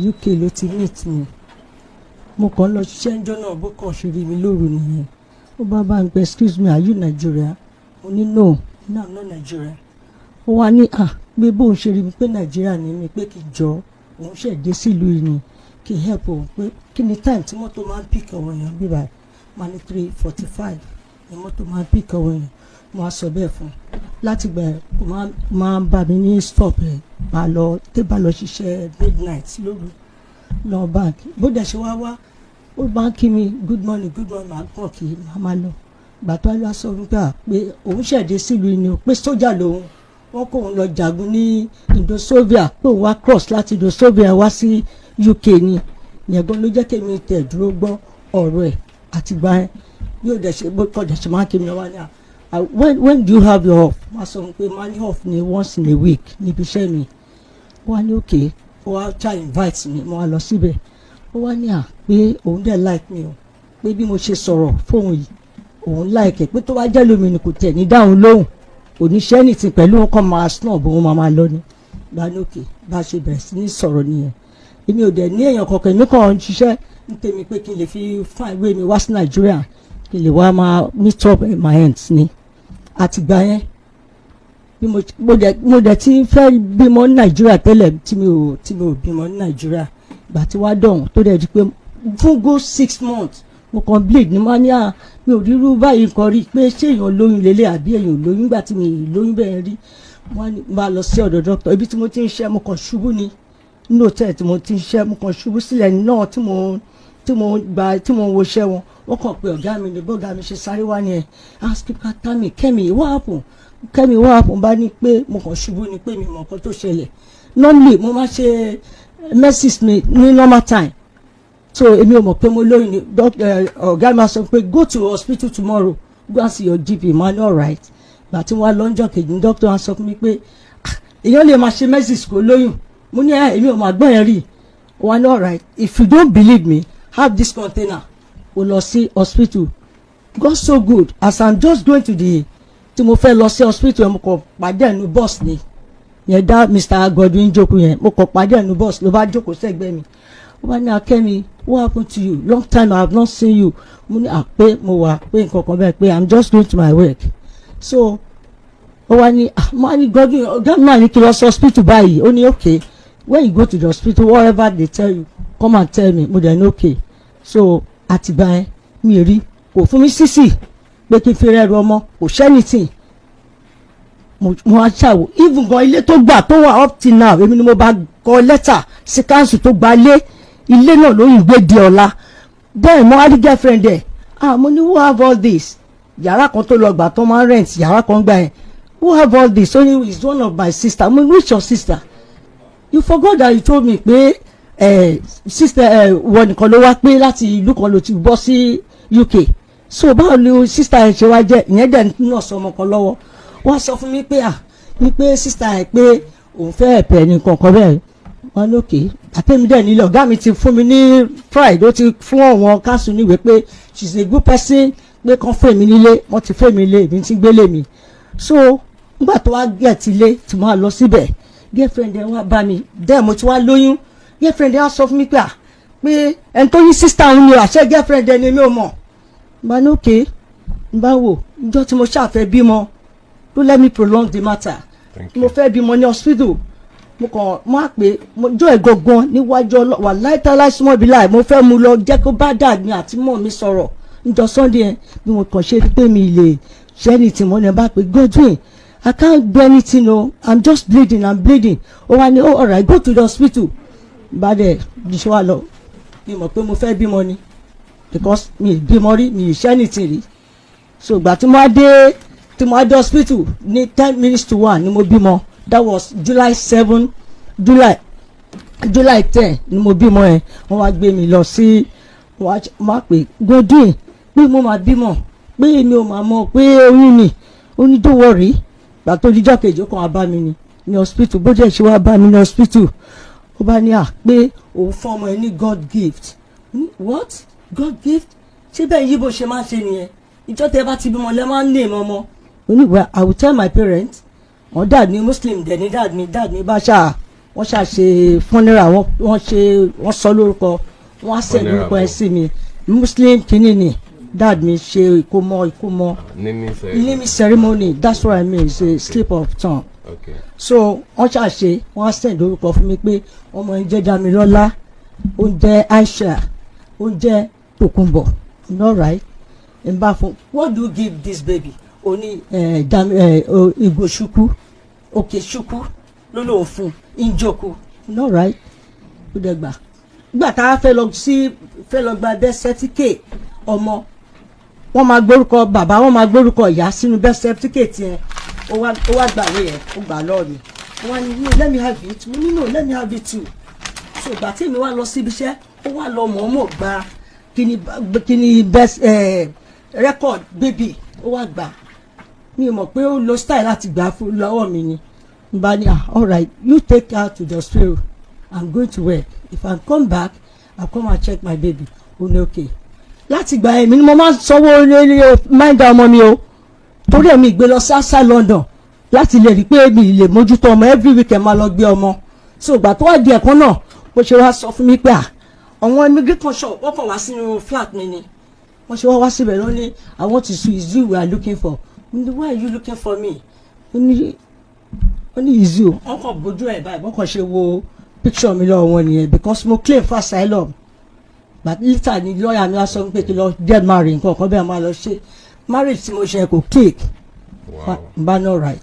UK ló ti meet mi mo kàn lọ ṣiṣẹ́ ńjọ́ náà bó kàn ṣe rí mi lóru nìyẹn ó bá ń pẹ́ excuse me are you Nigeria mo ní no I'm not Nigeria ó wá ní pé bóun ṣe rí mi pé Nigeria ni mi pé kí n jọ òun ṣẹ̀ dé sílùú yìí ni kí n help òun pé kí ni time tí mọ́tò máa ń pick àwọn èèyàn bí báyìí máa ní 3:45 ni mọ́tò máa ń pick àwọn èèyàn mo á sọ bẹ́ẹ̀ fún un láti gbà kó máa ń bá mi ní stop ẹ̀ bá lọ ṣiṣẹ́ midnight lóru lọ bank bó dẹ̀ ṣe wá ó bá ń kí mi good morning máa kàn kí máa lọ gbàtọ́ àlọ́ sọ fún pé òun ṣẹ̀dé sílùú ni o pé sójà lòun wọ́n kó òun lọ jagun ní Indosovia pé òun wá cross láti Indosovia wá sí UK ni yẹ̀gbọ́n ló jẹ́ kémi tẹ̀ dúró gbọ́ ọ̀rọ̀ ẹ̀ àtìgbà ẹ̀ yóò dẹ̀ ṣe bó kọ́ dẹ̀ ṣe máa ń kí mi wá ní when do you have your off máa sọ pé máa ní off ni once in a week níbi iṣẹ́ mi ó wá ní okay ó wá try invite mi mo wá lọ síbẹ̀ ó wá ní pé òun dẹ̀ like mi o pé bí mo ṣe sọ̀rọ̀ fóun yìí òun like ẹ̀ pé tó bá jẹ́ lómi ni kò tẹ̀ ní dáhùn lóhùn oníṣẹ́ nìtì pẹ̀lú wọn kàn máa snob òun máa lọ ni bá ní òkè bá ṣe bẹ̀rẹ̀ sí ní sọ̀rọ̀ nìyẹn èmi ò dẹ̀ ní èèyàn kankan èmi kàn ń ṣiṣẹ́ ń tèmi pé kí n lè fi fún ìwé mi wá sí Nàìjíríà kí n lè wá máa meet up my ends ni àtìgbà yẹn bí mo dẹ̀ ti fẹ́ bímọ ní Nàìjíríà tẹ́lẹ̀ tí mi ò bímọ ní Nàìjíríà ìgbà tí wàá dọ̀hún tó dẹ̀ di pé fún go 6 months mo kàn bleed ní máa ní mi ò rírú báyìí nǹkan rí pé ṣé èèyàn lóyún lélẹ̀ àbí èèyàn lóyún nígbà tí mi lóyún bẹ́ẹ̀ rí wọ́n máa lọ sí ọ̀dọ̀ dókítà ibi tí mo ti ń ṣe mo kàn ṣubú ni nínú hòtẹ́ẹ̀lì tí mo ti ń ṣe mo kàn ṣubú sílẹ̀ náà tí mo wo iṣẹ́ wọ́n kàn pé ọ̀gá mi ní bọ́ọ̀gá mi ṣe sáré wá ni ẹ̀ askipka tami kẹ́mi what happen bá ní pé mo kàn ṣubú ni pé mi mọ̀ nǹkan tó ṣẹlẹ̀ normally mo máa ṣe message mi ní normal time so èmi ò mọ̀ pé mo lóyún ni ọ̀gá mi sọ pé go to hospital tomorrow go and see your GP man alright gbà tí wọ́n á lọ́njọ́ kejì ní doctor wa sọ fún mi pé èèyàn lè máa ṣe message kó lóyún mo ní èmi ò máa gbọ́ yẹn rí wọ́n ní alright if you don't believe me have this container o lọ sí hospital God so good as I'm just going to the tí mo fẹ́ lọ sí hospital mo kàn pàdé ẹnu bus ni yẹn dá Mr. Godwin jókòó yẹn mo kàn pàdé ẹnu bus ló bá jókòó sẹ́gbẹ́ mi ó bá ní Akẹ́mi what happened to you long time I have not seen you mo ní pé mo wà pé nǹkan kan bẹ́ẹ̀ pé I'm just going to my work so ó wá ní mo á ní Godwin ọ̀gá mi náà ní kí lọ sí hospital báyìí ó ní okay when you go to the hospital whatever they tell you come and tell me mo dẹ̀ ní okay so àtìgbà yẹn mi rí kò fún mi sísì pé kí n fi rẹ́rù ọmọ kò ṣẹ́nìtì mo á ṣàwò even gan ilé tó gbà tó wà up till now èmi ni mo bá kọ lẹ́tà sí council tó gba ilé náà lóyún gbé di ọ̀la bẹ́ẹ̀ mo á rí girlfriend ẹ̀ mo ní who have all this yàrá kan tó lọ gbà tó máa rent yàrá kan gbà yẹn who have all this only is one of my sister mo ní which your sister you forgot that you told me pé sister wọ nìkan ló wá pé láti ìlú kan ló ti bọ́ sí UK so báwo ni sister ẹ̀ ṣe wá jẹ́ ìyẹn dẹ̀ náà sọ ọmọ kan lọ́wọ́ wọ́n sọ fún mi pé ní pé sister ẹ̀ pé òun fẹ́ ẹ̀pẹ̀ nìkan kan bẹ́ẹ̀ wọ́n lókè àtẹ̀mí dẹ̀ nílẹ̀ ọ̀gá mi ti fún mi ní Friday ó ti fún àwọn council níwèé pé she is a good person pé kàn fún èmi nílé wọ́n ti fún èmi nílé èmi ti gbélé mi so nígbà tó wá get ilé tí mo wá lọ síbẹ̀ girlfriend ẹ̀ wá bá mi dẹ́ mo ti wá lóyún girlfriend ẹ̀ wá sọ fún mi pé ẹni tó yí sister òun ni àṣẹ girlfriend ẹ̀ ni mi ò mọ̀ bá ní òkè bá wò ìjọ tí mo ṣàfẹ́ bímọ don't let me prolong the matter mo fẹ́ bímọ ní hospital mo kàn máa pé mo jọ ẹ̀ gangan níwájú wà láìsímọ́ ibi láì mo fẹ́ mu lọ jẹ́ kó bá dad mi àti mọ́ mi sọ̀rọ̀ níjọ́ Sunday yẹn bí mo kàn ṣe pé mi lè ṣe anything mo ní bá pé Godwin I can't do anything o I'm just bleeding ó wá ní alright go to the hospital bá dẹ̀ jíṣẹ́ wa lọ bí mo pé mo fẹ́ bímọ ni because mi bímọ rí mi ṣe anything rí so ìgbà tí mo á dé hospital ní 10 minutes to 1 ni mo bímọ that was July 10 ni mo bímọ ẹ wọ́n wá gbé mi lọ sí wọ́n pè Godwin pé mo máa bímọ pé èmi ò máa mọ̀ pé oyún ni ó ní don't worry gbà tó díjọ́ kejì ó kàn wá bá mi ní hospital bó jẹ́ ṣe wá bá mi ní hospital ó bá ní pé òun fún ọmọ ẹ ní God gift what God gift ṣé bẹ́ẹ̀ yí bó ṣe máa ń ṣe nìyẹn ìjọ tẹ bá ti bímọ lẹ́ máa ń lè mọ́ ọmọ oníwà I will tell my parents wọn dad ní Muslim dẹ̀ ní dad mi bá ṣáà wọ́n ṣàṣe funeral wọ́n sọ lórúkọ wọ́n á send lórúkọ ẹ̀ sí mi Muslim kìíní ni dad mi ṣe ìkómọ naming ceremony that's what I mean it's a slip of tongue. Okay. So wọ́n ṣàṣe wọ́n á send lórúkọ fún mi pé ọmọ yẹn jẹ́ Damilọ́lá ó jẹ́ Aisha ó jẹ́ Tòkunbọ̀ all right n bá fún what do you give this baby ó ní Ìgbò ṣukú òkè ṣukú ló lóun fún Njoku all right ó dẹ̀ gbà tá a fẹ́ lọ gba birth certificate ọmọ wọ́n máa gbórúkọ bàbá wọ́n máa gbórúkọ ìyá sínú birth certificate yẹn ó wá gbàwé yẹn ó gbà lọ́ọ̀ni wọ́n ní no let me have it mo ní no let me have it too so ìgbà tí mi wá lọ síbi iṣẹ́ ó wá lọ mọ̀ọ́mọ̀ gba kíni best record baby ó wá gbà mi ò mọ̀ pé ó lo style láti gbà fún lọ́wọ́ mi ni n bá ní all right you take her to the hospital I'm going to work if I come back I'll come and check my baby ó ní okay láti gba ẹ̀mí ni mo máa ń sanwó lórí máìndà ọmọ mi o torí ẹ̀mí gbé lọ sáṣá London láti lè rí pé mi lè mójútó ọmọ every weekend máa lọ gbé ọmọ so ìgbà tó wá di ẹ̀kan náà bó ṣe wá sọ fún mi pé àwọn immigration shop wọ́n kàn wá sínú flat mi ni wọ́n ṣe wá síbẹ̀ lọ ní I want to see is you we are looking for why are you looking for me ó ní is you wọ́n kàn bójú ẹ̀ báyìí wọ́n kàn ṣe wo picture mi lọ́wọ́ wọn nìyẹn because mo claim for asylum but later ni lawyer mi wá sọ pé kí lọ get married nǹkan kan bẹ́ẹ̀ máa lọ ṣe marriage tí mo ṣe kò click n bá no right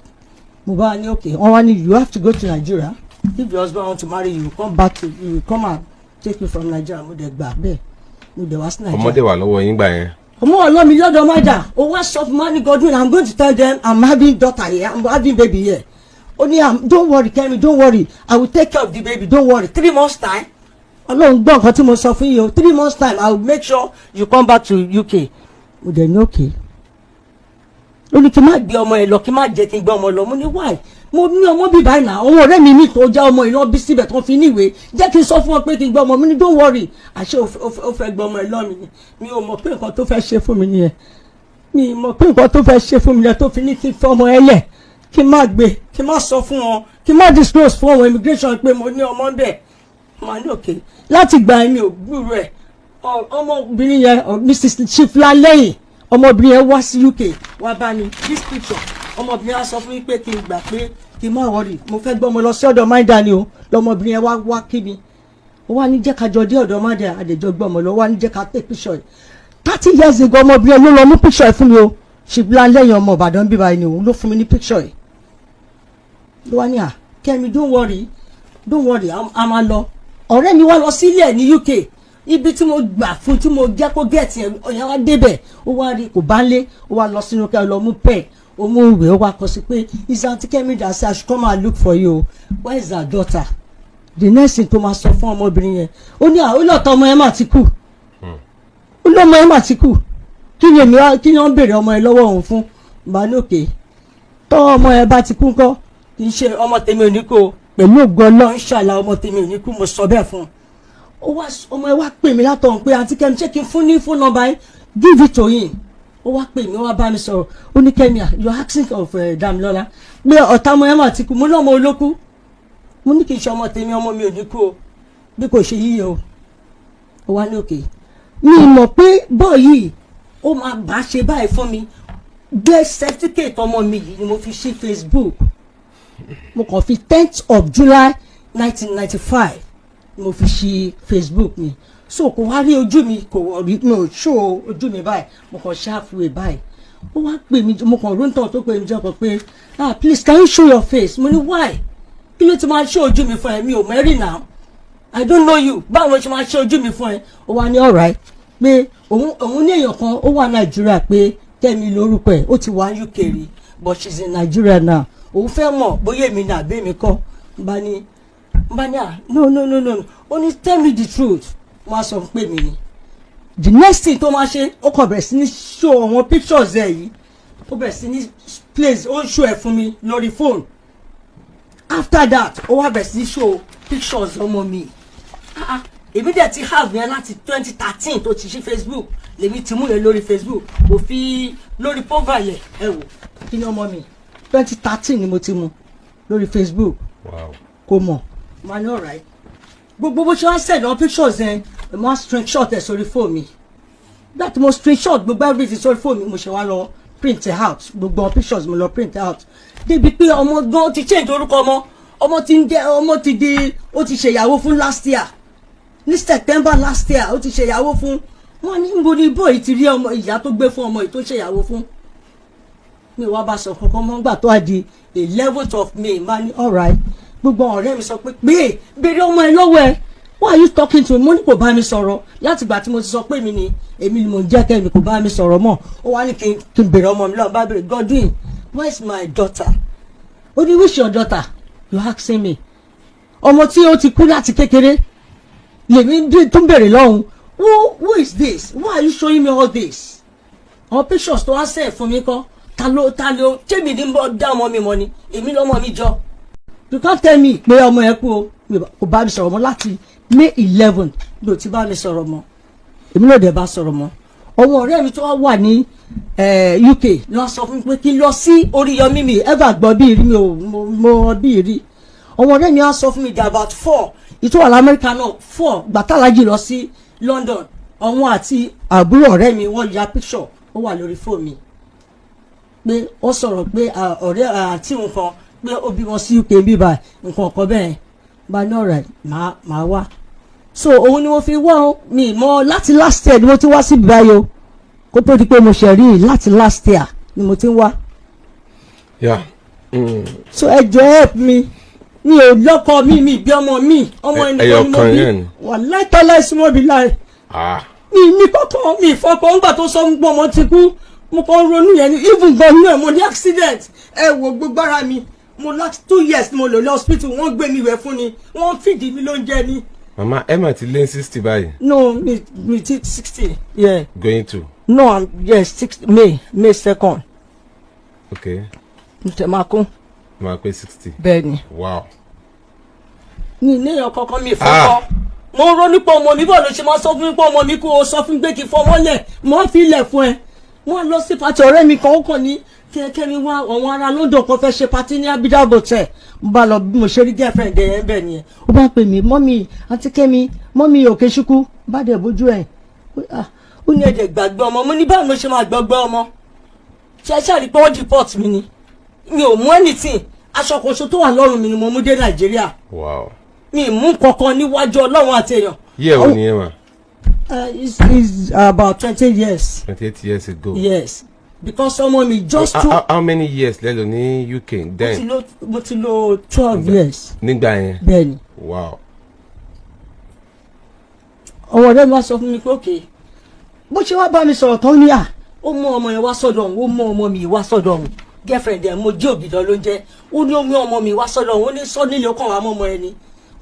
mo bá ní okay wọ́n wá ní you have to go to Nigeria if your husband want to marry you come back to you come and take you from Nigeria mo dẹ̀ gbà bẹ́ẹ̀ mo dẹ̀ wá sí Nigeria. ọmọdé wà lọ́wọ́ yín gbà yẹn. ọmọ ọlọ́mi lọ́dọ̀ májà ó wá sọ fún mani Godwin I'm going to tell them I'm having daughter here I'm having baby here ó ní don't worry Kemi don't worry I will take care of the baby don't worry 3 months time ọlọ́run gbọ́ nǹkan tí mo sọ fún yìí o 3 months time I will make sure you come back to UK mo dẹ̀ ní okay ó ní kí n má gbé ọmọ ẹ lọ kí n má jẹ́ kí n gbé ọmọ lọ mo ní why mo ní ọmọ bí báyìí náà àwọn ọ̀rẹ́ mi ní tó já ọmọ iná bí síbẹ̀ tó fi níwèé jẹ́ kí n sọ fún wọn pé kí n gbé ọmọ mi ní don't worry àṣé ó fẹ́ gbé ọmọ ẹ lọ mi ò mọ̀ pé nǹkan tó fẹ́ ṣe fún mi nìyẹn mi ò mọ̀ pé nǹkan tó fẹ́ ṣe fún mi nìyẹn tó fi ní kí n fẹ́ ọmọ ẹ lẹ̀ kí n má gbé kí n má sọ fún wọn kí n má disclose fún àwọn immigration pé mo ní ọmọ bẹ́ẹ̀ màá ní òkè láti gba ẹ̀mí ò gbúrò ẹ̀ ọmọbìnrin yẹn Mrs. Chiflalẹ́yìn ọmọbìnrin yẹn wá sí UK wá bá mi this picture ọmọbìnrin yẹn sọ fún mi pé kí n gbà pé kí n má wọrí mo fẹ́ gbọ́ ọmọ lọ sí ọ̀dọ̀ máìdá ni o lọmọbìnrin yẹn wá kí mi ó wá ní jẹ́ ká jọ dé ọ̀dọ̀ máìdá àdèjọ gbọ́ ọmọ lọ wá ní jẹ́ ká take picture yìí 30 years ago ọmọbìnrin yẹn ló lọ mú picture yìí fún mi o Chiflalẹ́yìn ọmọ Ìbàdàn bíbá ẹni òun ló fún mi ní picture yìí ló wá ní Kẹ́mi don't worry a máa lọ ọ̀rẹ́ mi wá lọ sílẹ̀ ní UK ibi tí mo gbà fún tí mo jẹ́ kó gẹ̀ẹ́tì ọ̀yàn wá débẹ̀ ó wá rí kò bá lé ó wá lọ sínú kẹ́ lọ mú pẹ́ẹ̀ ó mú ìwé ó wá kọ sí pé is Aunty Kemi that say I should come and look for you where is her daughter the next thing tó máa sọ fún ọmọbìnrin yẹn ó ní olóòótọ́ ọmọ ẹ mà ti kú ó lọ́mọ ẹ mà ti kú kí ni wọ́n béèrè ọmọ ẹ lọ́wọ́ òun fún bá lókè tọ́ ọmọ ẹ bá ti kú ńkọ́ kì í ṣe ọmọ tèmi ò ní kó pẹ̀lú ògo Ọlọ́run ṣàlà ọmọ tèmi ò ní kú mo sọ bẹ́ẹ̀ fún un ọmọ ẹ wá pè mí látọ̀hún pé Aunty Kemi ṣé kí n fún ní phone number yín give it to him ó wá pè mí ó wá bá mi sọ̀rọ̀ ó ní Kemi you are asking of Damilọ́lá pé ọ̀tá ọmọ ẹ mà ti kú mo ní ọmọ olókú mo ní kì í ṣe ọmọ tèmi ọmọ mi ò ní kú o bí kò ṣe yíyẹ o ó wá ní òkè mi mọ̀ pé bọ́ọ̀ yìí ó máa bá ṣe báyìí fún mi birth certificate ọmọ mi yìí ni mo fi ṣí Facebook mo kàn fi 10th of July 1995 mo fi ṣí Facebook mi so kò wá rí ojú mi kò rí mi ò ṣó ojú mi báyìí mo kàn ṣáfùwé báyìí ó wá pè mí mo kàn róńtàn tó pè mí jẹ́ kan pé please can you show your face mo ní why kí ló ti máa ṣó ojú mi fún ẹ mi ò mẹ́rì náà I don't know you báwo ló ṣe máa ṣó ojú mi fún ẹ ó wá ní alright pé òun ní èèyàn kan ó wà Nàìjíríà pé Kẹ́mi lórúkọ ẹ̀ ó ti wá UK rí but she's in Nigeria now òun fẹ́ mọ̀ bóyá èmi náà àbí èmi kọ́ bá ní no ó ní tell me the truth wọ́n á sọ pé mi ni the next thing tó máa ṣe ó kàn bẹ̀rẹ̀ sí ní show àwọn pictures ẹ̀ yìí ó bẹ̀rẹ̀ sí ní place ó ń show ẹ̀ fún mi lórí phone after that ó wá bẹ̀rẹ̀ sí ní show pictures ọmọ mi èmi dẹ̀ ti have yẹn láti 2013 tó ti ṣí Facebook lèmi ti mú yẹn lórí Facebook kò fi lórí profile ẹ wò kí ni ọmọ mi 2013 ni mo ti mú lórí Facebook kò mọ̀ Man, all right. Gbogbo bó ṣe wá send àwọn pictures yẹn mo screenshot ẹ̀ sórí phone mi. That mo screenshot gbogbo everything sórí phone mi mo ṣe wá lọ print it out gbogbo àwọn pictures mo lọ print it out. Débi pé ọmọ gan ti change orúkọ ọmọ ti ń jẹ́ ọmọ ti di ó ti ṣèyàwó fún last year ní September last year ó ti ṣèyàwó fún wọn ní níbo ni boy ti rí ọmọ ìyá tó gbé fún ọmọ yìí tó ṣèyàwó fún. Mi wá bá sọ kankan mọ́ gbà tó wá di 11th of May máa ní all right gbogbo ọ̀rẹ́ mi sọ pé béèrè ọmọ ẹ lọ́wọ́ ẹ why are you talking to me mo ní kò bá mi sọ̀rọ̀ láti ìgbà tí mo ti sọ pé èmi ni mo ń jẹ́ kẹ́mi kò bá mi sọ̀rọ̀ mọ́ ó wá ní kí n béèrè ọmọ mi lọ́wọ́ bá béèrè Godwin where is my daughter ó ní which your daughter you asking me ọmọ tí ó ti kú láti kékeré lèmi tó ń béèrè lọ́hùn who is this why are you showing me all this àwọn pictures tó wá sẹ́ẹ̀ fún mi kọ́ ta ló tẹ́mi ní dá ọmọ mi mọ́ ni èmi lọ́mọ mi jọ. You can't tell me pé ọmọ ẹ kú o kò bá mi sọ̀rọ̀ mọ́ láti May 11 ló ti bá mi sọ̀rọ̀ mọ́ èmi náà dẹ̀ bá sọ̀rọ̀ mọ́ ọmọ ọ̀rẹ́ mi tó wà ní UK lọ sọ fún mi pé kí n lọ sí Oríyọmí mi ever gbọ́ bí rí mi ò mọ bí rí ọmọ ọ̀rẹ́ mi á sọ fún mi di about 4 ìtọ́ wà lamẹ́ríkà náà 4 gbàtàlájì lọ sí London ọ̀hún àti àbúrò ọ̀rẹ́ mi wọ́n ya picture ó wà lórí fóònù mi pé ó sọ̀rọ̀ pé ọ̀rẹ́ àti nǹkan pé ó bí wọn sí UK bíbá nǹkan ọ̀kan bẹ́ẹ̀ bá ní ọ̀rẹ́ máa wá so òun ni mo fi wá mi mọ́ láti last year ni mo ti wá sí bíbáyé o kó tó di pé mo ṣe rí láti last year ni mo ti ń wá. So ẹ jọ̀ọ́ help me mi ò lọ́kọ mi bí ọmọ mi ọmọ ẹnìkan ni mo bí wà láìtọ́lá ìsúnmọ́ bí láì mi kọ́kọ́ mi ìfọkọ̀ ńgbà tó sọ gbọ́ ọmọ ti kú mo kàn ronú yẹn ni even gan náà mo ní accident ẹ wo gbogbo ara mi mo last 2 years mo lò ní hospital wọ́n gbé mi wẹ̀ fún ni wọ́n fìdí mi lóúnjẹ ni. Mama Emma ti lé 60 báyìí. No mi ti 60 yeah. Going to. No yes 60 May 2nd. Okay. Ǹtẹ̀ máa kún. Máa pé 60. Bẹ́ẹ̀ni. Wow. Ní èèyàn kankan mi fọkọ. Mo ronú pé ọmọ mi bọ̀ ló ṣe máa sọ fún mi pé ọmọ mi kú o sọ fún mi pé kí n fọmọ́ lẹ̀ mo fi ilẹ̀ fún ẹ. Wọ́n lọ sí pàtó ọ̀rẹ́ mi kan ó kàn ní kẹ́kẹ́ mi wá àwọn ará London kan fẹ́ ṣe pàtí ní Abidjan hotel mo bá lọ bí mo ṣe rí girlfriend ẹ̀ bẹ́ẹ̀ nìyẹn ó bá pè mí mọ́mì àti kẹ́mi mọ́mì òkè ṣukú bá dẹ̀ bójú ẹ̀ ó ní ẹ̀jẹ̀ gbàgbé ọmọ mo ní báwo ló ṣe máa gbàgbé ọmọ ṣe é ṣàrí pé wọ́n deport mi ni mi ò mú anything aṣọ kòṣo tó wà lọ́rùn mi ni mo mú dé Nàìjíríà mi mú kankan níwájú Ọlọ́run àti èèyàn. yẹ́ ò ní ẹ̀ mà. It's about 28 years. 28 years ago. Yes. Because ọmọ mi just how many years lẹ́lò ní UK then? mo ti lò 12 years. Nígbà yẹn. Bẹ́ẹ̀ni. Wow. ọwọ́ rẹ̀ máa sọ fún mi pé okay bó ṣe wá bá mi sọ̀rọ̀ tán ní ó mú ọmọ yẹn wá sọ́dọ̀ òun ó mú ọmọ mi wá sọ́dọ̀ òun girlfriend ẹ̀ mo jẹ́ òbídọ́ ló ń jẹ́ ó ní ó mú ọmọ mi wá sọ́dọ̀ òun ó ní sọ́ nílé ọkàn wa mọ́ ọmọ ẹni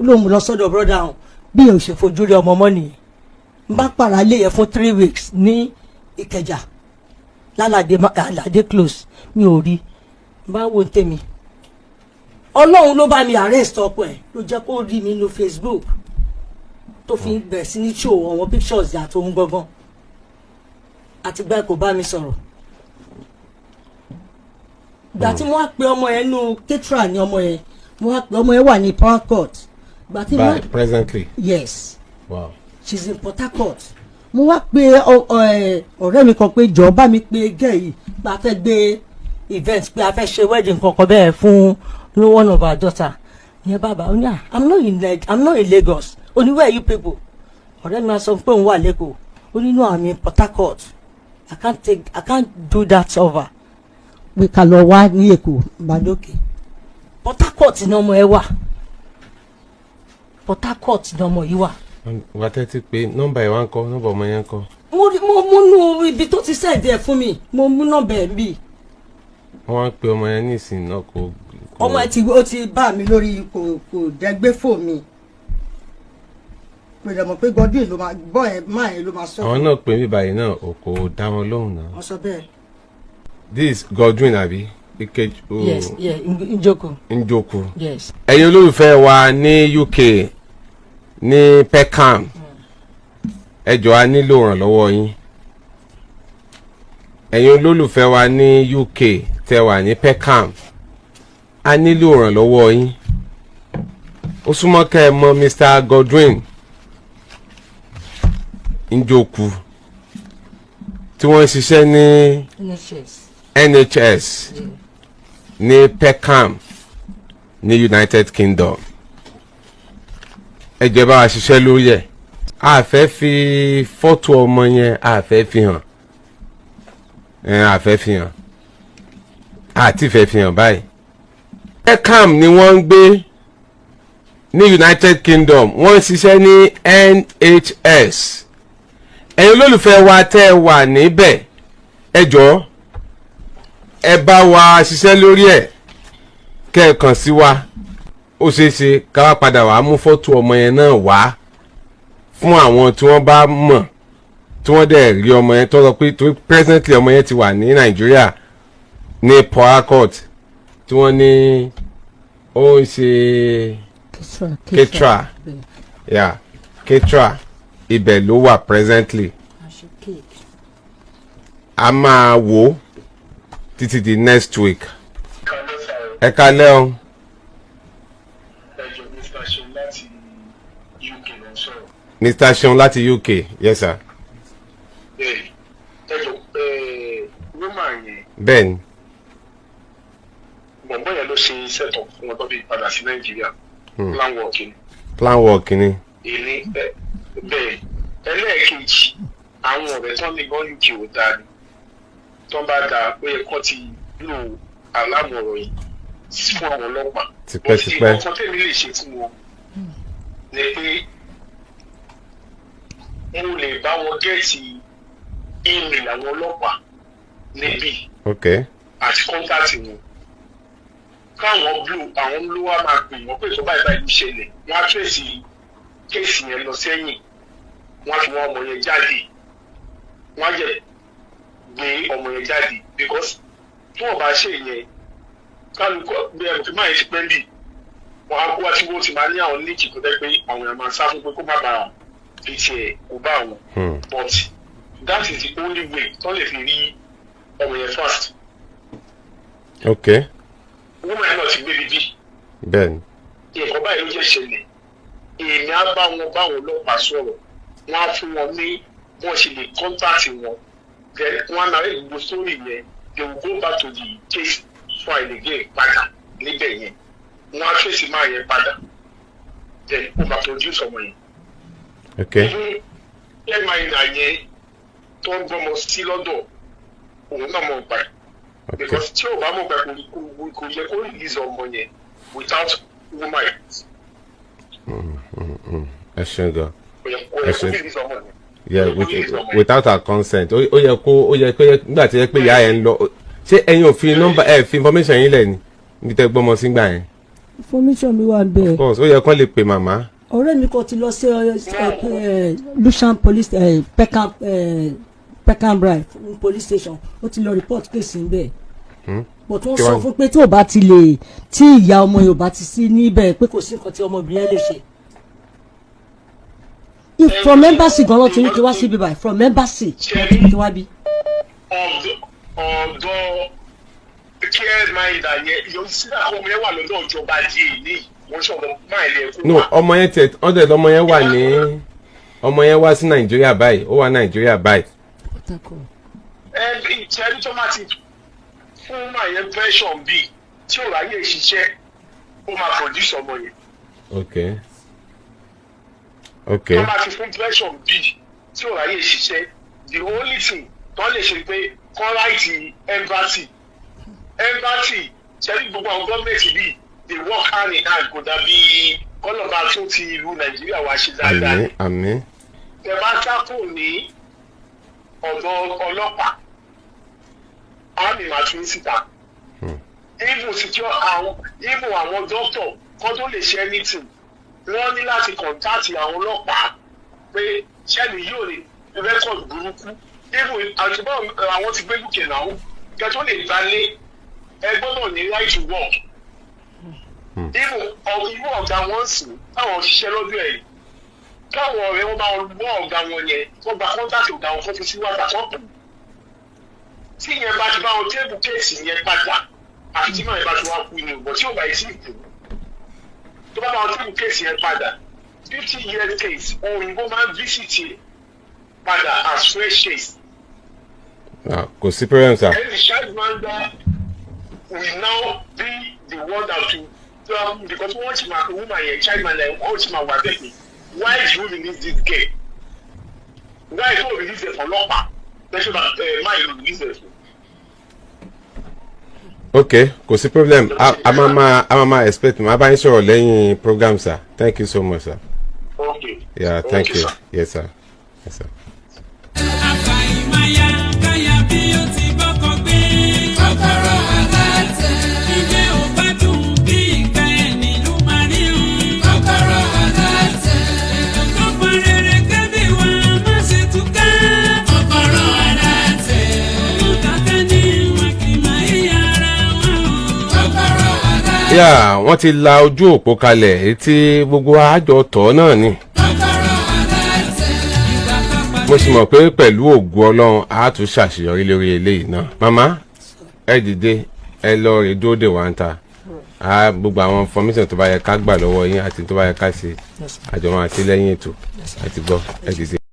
ó lóun mú lọ sọ́dọ̀ brother òun bí èèyàn ṣe fojú rí ọmọ mọ́ nìyẹn n bá pàrà lé yẹn fún 3 weeks ní Ìkẹjà lálàdé close mi ò rí bá wo tèmi Ọlọ́run ló bá mi arrest ọkọ ẹ̀ ló jẹ́ kó rí mi ní Facebook tó fi bẹ̀rẹ̀ sí ní show àwọn pictures àti ohun gangan àti gbà kò bá mi sọ̀rọ̀ gbà tí mo wá pe ọmọ yẹn nínú ketra ni ọmọ yẹn mo wá pe ọmọ yẹn wà ní Port Harcourt gbà tí mo presently. Yes. Wow. She's in Port Harcourt mo wá pe ọ̀rẹ́ mi kan pé jọ̀ọ́ bá mi pe gẹ́ yìí pé a fẹ́ gbé event pé a fẹ́ ṣe wedding kankan bẹ́ẹ̀ fún one of our daughter yẹn bàbá ó ní I'm not in Lagos ó ní where you people ọ̀rẹ́ mi sọ pé òun wà lẹ́kọ̀ọ́ ó ní no I'm in Port Harcourt I can't do that over pé ká lọ wá ní Èkó gbàdókè Port Harcourt ní ọmọ ẹ wà Port Harcourt ní ọmọ yìí wà. Wà á tẹ́tí pé nọ́mbà ẹ̀ wá ń kọ́ nọ́mbà ọmọ yẹn ń kọ́. mo múnú ibi tó ti sẹ́ẹ̀dì ẹ̀ fún mi mo mú nọ́mbà ẹ̀ bí. wọ́n á pe ọmọ yẹn ní ìsìn náà kò. ọmọ ẹ̀ ó ti bá mi lórí kò dẹ́gbẹ́ fò mi pé dẹ̀ mọ̀ pé Godwin ló máa gbọ́ ẹ̀ máa ẹ̀ ló máa sọ. àwọn náà pè mí báyìí náà o kò dá wọn lóhùn náà. wọ́n sọ bẹ́ẹ̀. This Godwin àbí Ikeju. Yes Njoku. Njoku. Yes. ẹ̀yin olólùfẹ́ wa ní UK ní Peckham ẹ jọ̀ọ́ a nílò ìrànlọ́wọ́ yín ẹ̀yin olólùfẹ́ wa ní UK tẹ́ wà ní Peckham a nílò ìrànlọ́wọ́ yín ó súnmọ́ kẹ́ ẹ mọ̀ Mr. Godwin Njoku tí wọ́n ń ṣiṣẹ́ ní NHS ní Peckham ní United Kingdom. Ẹ jẹ́ bá wa ṣiṣẹ́ lórí ẹ̀. A fẹ́ fi fọ́tò ọmọ yẹn a fẹ́ fi hàn. A fẹ́ fi hàn. A ti fẹ́ fi hàn báyìí. Peckham ni wọ́n ń gbé ní United Kingdom. Wọ́n ń ṣiṣẹ́ ní NHS. Ẹ̀yin olólùfẹ́ wa tẹ́ ẹ wà níbẹ̀. Ẹ jọ̀ọ́ ẹ bá wa ṣiṣẹ́ lórí ẹ̀. Kẹ́ ẹ kàn sí wa. Ó ṣeé ṣe ká wá padà wá mú fọ́tò ọmọ yẹn náà wá fún àwọn tí wọ́n bá mọ̀ tí wọ́n dẹ̀ rí ọmọ yẹn tó sọ pé presently ọmọ yẹn ti wà ní Nàìjíríà ní Port Harcourt tí wọ́n ní ó ń ṣe Ketra ibẹ̀ ló wà presently. A máa wò títí di next week. Ẹ kálẹ́ o. Mr. Seun láti UK, yes sir. Bẹ́ẹ̀ni. Bọ̀m̀bọ̀ yẹn ló ṣe set up fún wọn tó fi padà sí Nàìjíríà. Plan work ni. Plan work ni. Èmi bẹ́ẹ̀ ẹlẹ́ẹ̀kejì àwọn ọ̀rẹ́ tán ní gan UK ò dáa ni. Tán bá dáa pé ẹ̀kọ́ ti lò alámọ̀rọ̀ yìí fún àwọn ọlọ́pàá. Tipẹ́tipẹ́. Ọkàn tèmi lè ṣe fún wọn ni pé mo lè bá wọn gẹ́ẹ̀tì email àwọn ọlọ́pàá níbí àti kọ́ńtàtì wọn káwọn àwọn olówó á máa pè wọ́n pé tó báyìí báyìí ṣẹlẹ̀ wọ́n á tẹ̀sí kéèsì yẹn lọ sẹ́yìn wọ́n á fi wọn ọmọ yẹn jáde wọ́n á jẹ́ gbé ọmọ yẹn jáde because tí wọ́n bá ṣe yẹn kálukọ́ bí ẹ̀rù fi máa yẹn ti pẹ́ bì wọ́n á kó wá tí wọ́n ti máa ní àwọn líìkì tó dẹ́ pé àwọn èèyàn máa sá fún pé kó má bàa fi kò bá wọn but that is the only way tó lè fi rí ọmọ yẹn first. Woman náà ti gbé bíbí. Bẹ́ẹ̀ni. Nǹkan báyìí ló jẹ́ ṣẹlẹ̀ èmi á bá wọn ọlọ́pàá sọ̀rọ̀ wọ́n á fún wọn ní wọ́n ṣe lè contact wọn then wọ́n á narrate gbogbo story yẹn they will go back to the case file again padà níbẹ̀ yẹn wọ́n á trace máa yẹn padà then ó máa produce ọmọ yẹn. Ẹ máa ń nà yẹn tó ń gbọmọ sí lọ́dọ̀ òun náà mọ̀ gbà because tí o bá mọ̀ gbà kò yẹ kó release ọmọ yẹn without woman. Ẹ ṣe gan. Ẹ ṣe yeah without her consent ó yẹ kó nígbà tí ẹ pé ìyá ẹ ń lọ ṣé ẹ̀yin ò fi nọ́mbà ẹ fi information yín lẹ̀ ni níbi tẹ́ gbọ́mọ sí gbà yẹn. Information mi wà bẹ́ẹ̀. Of course ó yẹ kó lè pè màmá. Ọ̀rẹ́ mi kan ti lọ sí Lushan police Peckham police station ó ti lọ report case níbẹ̀ but wọ́n sọ fún pé tí ò bá ti lè tí ìyá ọmọ yóò bá ti sí níbẹ̀ pé kò sí nǹkan tí ọmọbìnrin yẹn lè ṣe. From embassy gan lọ ti ní kí wá sí bíbá from embassy lọ ti ní kí wá bí. ọ̀dọ̀ kí ẹ máa ń dà yẹn yóò sí àwọn ọmọ yẹn wà lọ́dọ̀ ìjọba yìí ní wọ́n ṣọ̀rọ̀ máa ilẹ̀ fún wa. No ọmọ yẹn tẹ ọ̀dọ̀ ọmọ yẹn wà ní ọmọ yẹn wá sí Nàìjíríà báyìí ó wà Nàìjíríà báyìí. Ìtẹ́rí tó máa ti fún máa yẹn version bíi tí ò ráyè ṣiṣẹ́ ó máa produce ọmọ yẹn. Tó máa ti fún version bíi tí ò ráyè ṣiṣẹ́ the only thing tó lè ṣe pé kọ́ láìtì embassy ṣẹ́rí gbogbo àwọn gọ́ọ̀mẹ̀ntì bíi they work hand in hand kò dàbí kọ́lọ́ba tó ti ìlú Nàìjíríà wá ṣe dáadáa. Àmín. Ẹ bá dákò ní ọ̀dọ̀ ọlọ́pàá àmì máa tún síta even àwọn dókítà kan tó lè ṣe anything wọ́n ní láti kọ̀ǹtàtì àwọn ọlọ́pàá pé ṣẹ́ni yóò ní rẹ́kọ̀dù burúkú even àtúbọ̀ àwọn ti gbé lùkẹ̀ náà kẹ́ tó lè gbalé ẹ gbọ́dọ̀ ní right to work even ọ̀gá wọn sì táwọn ṣiṣẹ́ lọ́dún ẹ̀ káwọn ọ̀rẹ́ wọn bá wọ́ ọ̀gá wọn yẹn wọ́n gba kọ́ńtàtì ọ̀gá wọn fún sí wàtà tó tí yẹn bá ti bá wọn tébù kéèsì yẹn padà àti tí màá yẹn bá ti wá kú ni ọ̀bọ̀ tí ò bá yìí sí ìkú tó bá máa tún kéèsì yẹn padà 50 years case òyìnbó máa ń visit yẹn padà as fresh case. Kò sí problem sir. And the childminder will now be the one that to because once my woman here childminder once my wife take me why do you release this girl why do you release the ọlọ́pàá that's why my release the. Okay, kò sí problem. A máa expect ma bá yín sọ̀rọ̀ lẹ́yìn program sir. Thank you so much sir. Okay. Yeah, thank you. Yes sir. Yes sir. Wọ́n ti la ojú òpó kalẹ̀ tí gbogbo àjọ tọ̀ náà ni. Mo sì mọ̀ pé pẹ̀lú ògo Ọlọ́run a tún ṣàṣeyọrí lórí eléyìí náà. Màmá ẹ dìde ẹ lọ rè dúró dè wá ń ta. Gbogbo àwọn information tó bá yẹ ká gbà lọ́wọ́ yín àti tó bá yẹ ká ṣe àjọ máa ṣe lẹ́yìn ètò àti gbọ́ ẹ dìde.